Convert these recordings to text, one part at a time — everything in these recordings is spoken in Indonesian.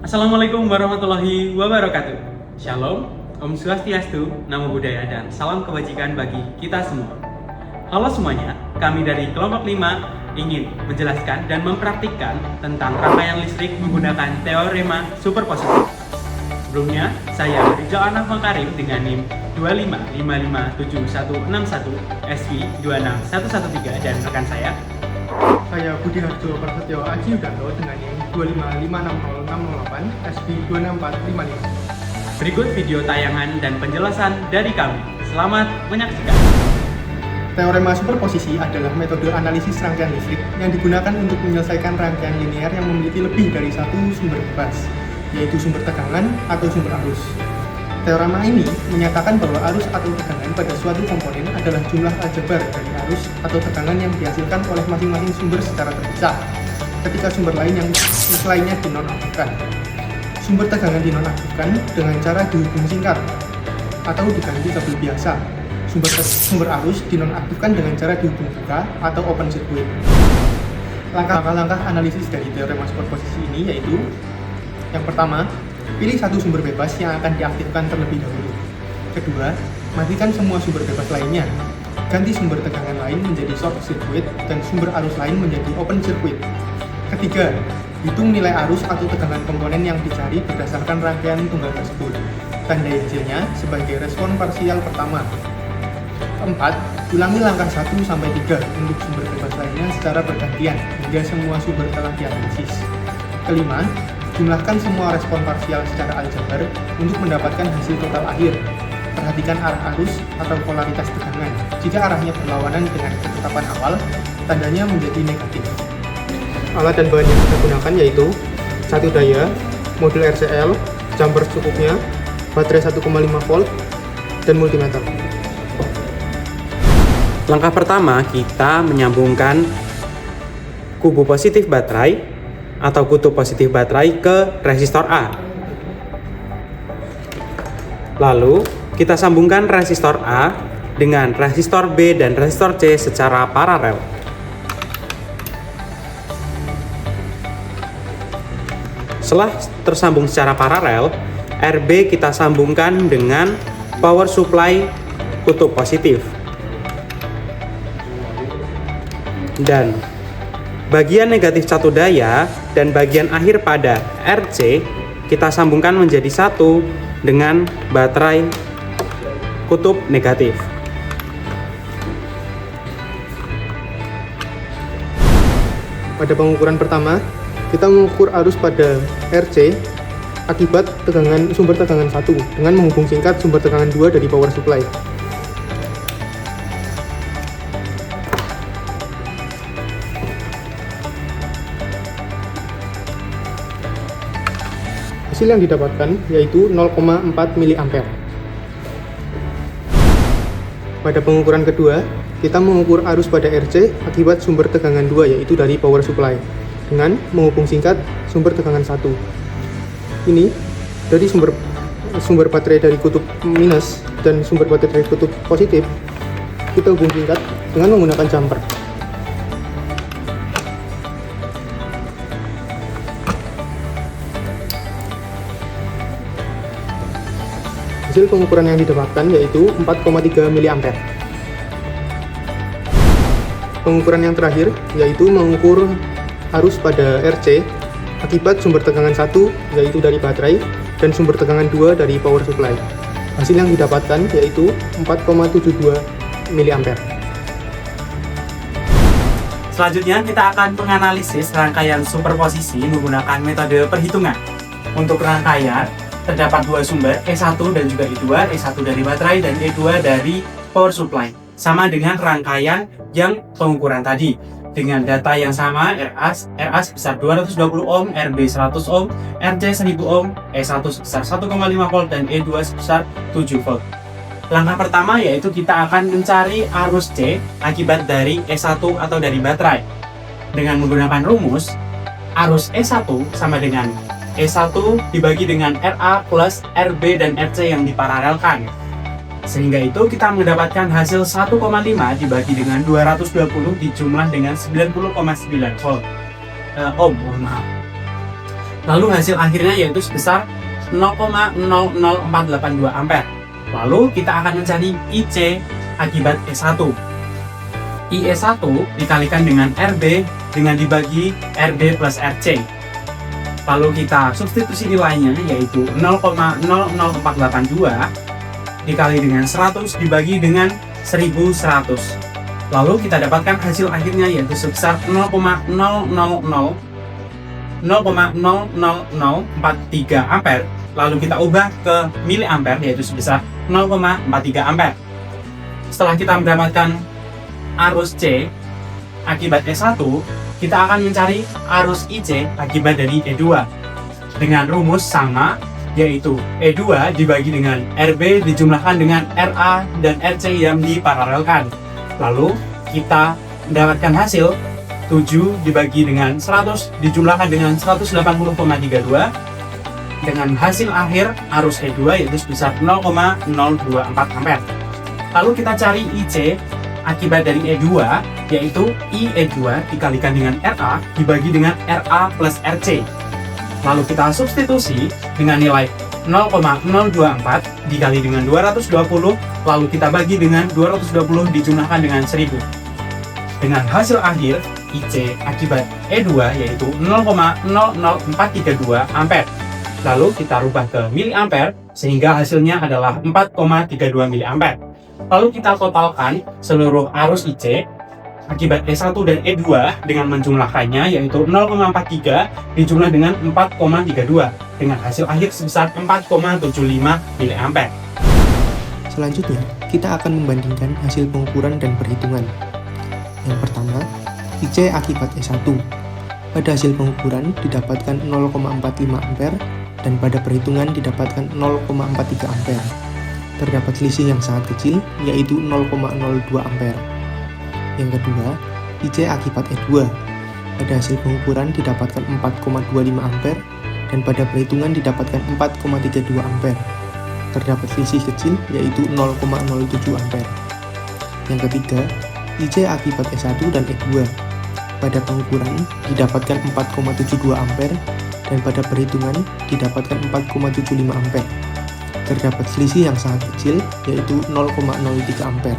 Assalamualaikum warahmatullahi wabarakatuh. Shalom, Om Swastiastu, Namo Buddhaya, dan salam kebajikan bagi kita semua. Halo semuanya, kami dari kelompok 5 ingin menjelaskan dan mempraktikkan tentang rangkaian listrik menggunakan teorema superpositif. Sebelumnya, saya Rizal Anaf Makarim dengan NIM 255576161 SV 26113 dan rekan saya. Saya Budi Harjo Prasetyo Aji Yudanto dengan NIM 255600608 SP 26455. Berikut video tayangan dan penjelasan dari kami. Selamat menyaksikan. Teorema superposisi adalah metode analisis rangkaian listrik yang digunakan untuk menyelesaikan rangkaian linear yang memiliki lebih dari satu sumber bebas, yaitu sumber tegangan atau sumber arus. Teorema ini menyatakan bahwa arus atau tegangan pada suatu komponen adalah jumlah aljabar dari arus atau tegangan yang dihasilkan oleh masing-masing sumber secara terpisah, ketika sumber lain yang lainnya dinonaktifkan. Sumber tegangan dinonaktifkan dengan cara dihubung singkat atau diganti kabel biasa. Sumber arus dinonaktifkan dengan cara dihubung buka atau open circuit. Langkah-langkah analisis dari teorema superposisi ini yaitu: yang pertama, pilih satu sumber bebas yang akan diaktifkan terlebih dahulu. Kedua, matikan semua sumber bebas lainnya. Ganti sumber tegangan lain menjadi short circuit dan sumber arus lain menjadi open circuit. Ketiga, hitung nilai arus atau tegangan komponen yang dicari berdasarkan rangkaian tunggal tersebut. Tandai hasilnya sebagai respon parsial pertama. Keempat, ulangi langkah 1-3 untuk sumber bebas lainnya secara bergantian hingga semua sumber telah dianalisis. Kelima, jumlahkan semua respon parsial secara aljabar untuk mendapatkan hasil total akhir. Perhatikan arah arus atau polaritas tegangan. Jika arahnya berlawanan dengan ketetapan awal, tandanya menjadi negatif. Alat dan bahan yang kita gunakan yaitu satu daya, modul RCL, jumper secukupnya, baterai 1,5 volt, dan multimeter. Langkah pertama, kita menyambungkan kubu positif baterai atau kutub positif baterai ke resistor A. Lalu, kita sambungkan resistor A dengan resistor B dan resistor C secara paralel. Setelah tersambung secara paralel, RB kita sambungkan dengan power supply kutub positif. Dan bagian negatif satu daya dan bagian akhir pada RC kita sambungkan menjadi satu dengan baterai kutub negatif. Pada pengukuran pertama, kita mengukur arus pada RC akibat sumber tegangan 1 dengan menghubung singkat sumber tegangan 2 dari power supply. Hasil yang didapatkan yaitu 0,4 mA. Pada pengukuran kedua, kita mengukur arus pada RC akibat sumber tegangan 2 yaitu dari power supply dengan menghubung singkat sumber tegangan 1. Ini dari sumber baterai dari kutub minus dan sumber baterai dari kutub positif kita hubung singkat dengan menggunakan jumper. Hasil pengukuran yang didapatkan yaitu 4,3 mA. Pengukuran yang terakhir yaitu mengukur arus pada RC akibat sumber tegangan 1 yaitu dari baterai dan sumber tegangan 2 dari power supply. Hasil yang didapatkan yaitu 4,72 mA. Selanjutnya kita akan menganalisis rangkaian superposisi menggunakan metode perhitungan. Untuk rangkaian terdapat dua sumber, E1 dan juga E2, E1 dari baterai dan E2 dari power supply. Sama dengan rangkaian yang pengukuran tadi. Dengan data yang sama, RA sebesar 220 ohm, RB 100 ohm, RC 1000 ohm, E1 sebesar 1,5 volt, dan E2 sebesar 7 volt. Langkah pertama yaitu kita akan mencari arus C akibat dari E1 atau dari baterai. Dengan menggunakan rumus, arus E1 sama dengan E1 dibagi dengan RA plus RB dan RC yang diparalelkan. Sehingga itu kita mendapatkan hasil 1,5 dibagi dengan 220 dijumlah dengan 90,9 volt. Ohm, mohon maaf. Lalu hasil akhirnya yaitu sebesar 0,00482 ampere. Lalu kita akan mencari IC akibat E1. IE1 dikalikan dengan RB dengan dibagi RB plus RC. Lalu kita substitusi nilainya yaitu 0,00482 dikali dengan 100 dibagi dengan 1100. Lalu kita dapatkan hasil akhirnya yaitu sebesar 0,0043 ampere. Lalu kita ubah ke miliampere yaitu sebesar 0,43 ampere. Setelah kita mendapatkan arus C akibat E1, kita akan mencari arus IC akibat dari E2 dengan rumus sama, yaitu E2 dibagi dengan RB dijumlahkan dengan RA dan RC yang diparalelkan. Lalu kita mendapatkan hasil 7 dibagi dengan 100 dijumlahkan dengan 180,32 dengan hasil akhir arus E2 yaitu sebesar 0,024 ampere. Lalu kita cari IC akibat dari E2 yaitu IE2 dikalikan dengan RA dibagi dengan RA plus RC. Lalu kita substitusi dengan nilai 0,024 dikali dengan 220, lalu kita bagi dengan 220 dijumlahkan dengan 1000. Dengan hasil akhir IC akibat E2 yaitu 0,00432 ampere. Lalu kita rubah ke miliampere sehingga hasilnya adalah 4,32 miliampere. Lalu kita totalkan seluruh arus IC akibat E1 dan E2 dengan menjumlahkannya yaitu 0,43 dijumlah dengan 4,32 dengan hasil akhir sebesar 4,75 miliampere. Selanjutnya, kita akan membandingkan hasil pengukuran dan perhitungan. Yang pertama, IC akibat E1. Pada hasil pengukuran didapatkan 0,45 ampere dan pada perhitungan didapatkan 0,43 ampere. Terdapat selisih yang sangat kecil, yaitu 0,02 ampere. Yang kedua, IC akibat E2. Pada hasil pengukuran didapatkan 4,25 ampere dan pada perhitungan didapatkan 4,32 ampere. Terdapat selisih kecil, yaitu 0,07 ampere. Yang ketiga, IC akibat E1 dan E2. Pada pengukuran didapatkan 4,72 ampere dan pada perhitungan didapatkan 4,75 ampere. Terdapat selisih yang sangat kecil, yaitu 0,03 ampere.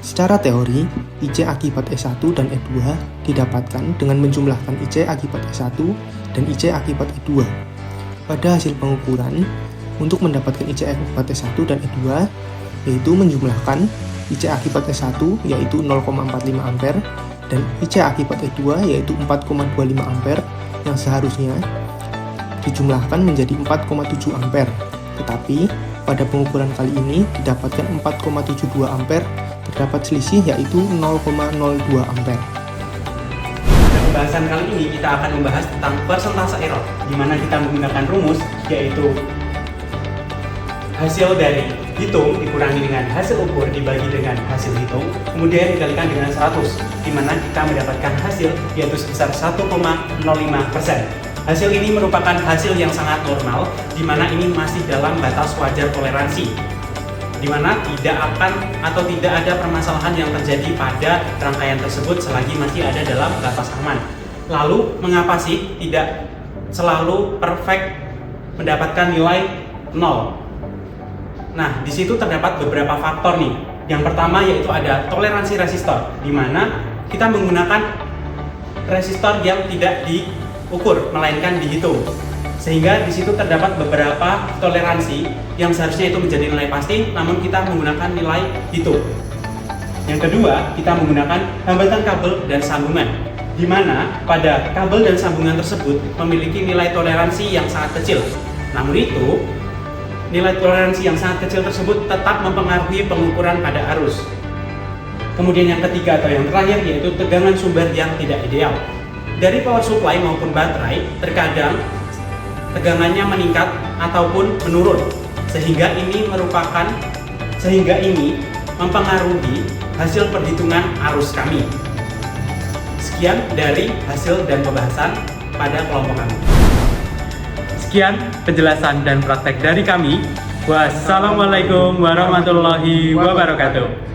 Secara teori, IC akibat E1 dan E2 didapatkan dengan menjumlahkan IC akibat E1 dan IC akibat E2. Pada hasil pengukuran, untuk mendapatkan IC akibat E1 dan E2, yaitu menjumlahkan IC akibat E1 yaitu 0,45 ampere dan IC akibat E2 yaitu 4,25 ampere yang seharusnya dijumlahkan menjadi 4,7 ampere. Tetapi pada pengukuran kali ini didapatkan 4,72 ampere, terdapat selisih yaitu 0,02 ampere. Pada pembahasan kali ini kita akan membahas tentang persentase error, di mana kita menggunakan rumus yaitu hasil dari hitung dikurangi dengan hasil ukur dibagi dengan hasil hitung, kemudian dikalikan dengan 100, di mana kita mendapatkan hasil yaitu sebesar 1,05%. Hasil ini merupakan hasil yang sangat normal, di mana ini masih dalam batas wajar toleransi, di mana tidak akan atau tidak ada permasalahan yang terjadi pada rangkaian tersebut selagi masih ada dalam batas aman. Lalu, mengapa sih tidak selalu perfect mendapatkan nilai 0? Nah, di situ terdapat beberapa faktor nih. Yang pertama yaitu ada toleransi resistor, di mana kita menggunakan resistor yang tidak diukur, melainkan dihitung. Sehingga di situ terdapat beberapa toleransi yang seharusnya itu menjadi nilai pasti, namun kita menggunakan nilai hitung. Yang kedua, kita menggunakan hambatan kabel dan sambungan, di mana pada kabel dan sambungan tersebut memiliki nilai toleransi yang sangat kecil. Namun itu, nilai toleransi yang sangat kecil tersebut tetap mempengaruhi pengukuran pada arus. Kemudian yang ketiga atau yang terakhir yaitu tegangan sumber yang tidak ideal. Dari power supply maupun baterai, terkadang tegangannya meningkat ataupun menurun, sehingga ini mempengaruhi hasil perhitungan arus kami. Sekian dari hasil dan pembahasan pada kelompok kami. Sekian penjelasan dan praktek dari kami. Wassalamualaikum warahmatullahi wabarakatuh.